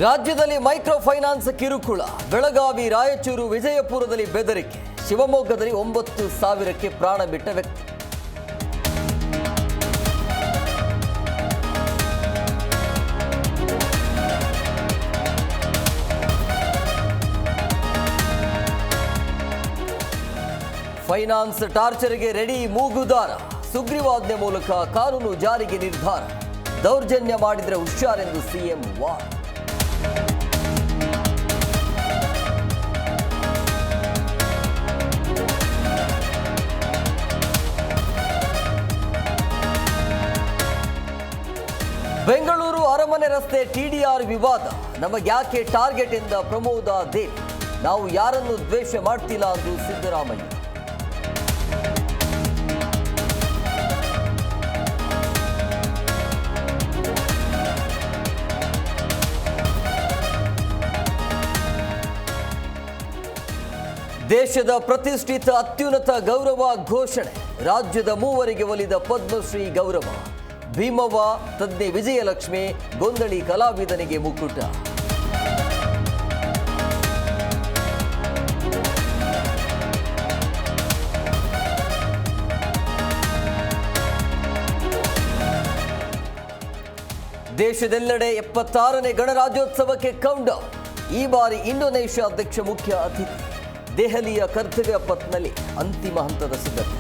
ರಾಜ್ಯದಲ್ಲಿ micro finance ಕಿರುಕುಳ. ಬೆಳಗಾವಿ, ರಾಯಚೂರು, ವಿಜಯಪುರದಲ್ಲಿ ಬೆದರಿಕೆ. ಶಿವಮೊಗ್ಗದಲ್ಲಿ 9,000ಕ್ಕೆ ಪ್ರಾಣ ಬಿಟ್ಟ ವ್ಯಕ್ತಿ. ಫೈನಾನ್ಸ್ ಟಾರ್ಚರ್ಗೆ ರೆಡಿ ಮೂಗುದಾರ. ಸುಗ್ರೀವಾಜ್ಞೆ ಮೂಲಕ ಕಾನೂನು ಜಾರಿಗೆ ನಿರ್ಧಾರ. ದೌರ್ಜನ್ಯ ಮಾಡಿದರೆ ಹುಷಾರೆಂದು ಸಿಎಂ ವಾರ್. ಬೆಂಗಳೂರು ಅರಮನೆ ರಸ್ತೆ ಟಿಡಿಆರ್ ವಿವಾದ. ನಮಗ್ಯಾಕೆ ಟಾರ್ಗೆಟ್ ಎಂದ ಪ್ರಮೋದ ದೇವ್. ನಾವು ಯಾರನ್ನು ದ್ವೇಷ ಮಾಡ್ತಿಲ್ಲ ಅಂದು ಸಿದ್ದರಾಮಯ್ಯ. ದೇಶದ ಪ್ರತಿಷ್ಠಿತ ಅತ್ಯುನ್ನತ ಗೌರವ ಘೋಷಣೆ. ರಾಜ್ಯದ 3 ಒಲಿದ ಪದ್ಮಶ್ರೀ ಗೌರವ. ಭೀಮವ್ವ, ತಜ್ಞೆ ವಿಜಯಲಕ್ಷ್ಮಿ, ಗೊಂದಳಿ ಕಲಾವಿದನಿಗೆ ಮುಕುಟ. ದೇಶದೆಲ್ಲೆಡೆ 76ನೇ ಗಣರಾಜ್ಯೋತ್ಸವಕ್ಕೆ ಕೌಂಟ್ಡೌನ್. ಈ ಬಾರಿ ಇಂಡೋನೇಷ್ಯಾ ಅಧ್ಯಕ್ಷ ಮುಖ್ಯ ಅತಿಥಿ. ದೆಹಲಿಯ ಕರ್ತವ್ಯ ಪಥ್ನಲ್ಲಿ ಅಂತಿಮ ಹಂತದ ಸಿದ್ಧತೆ.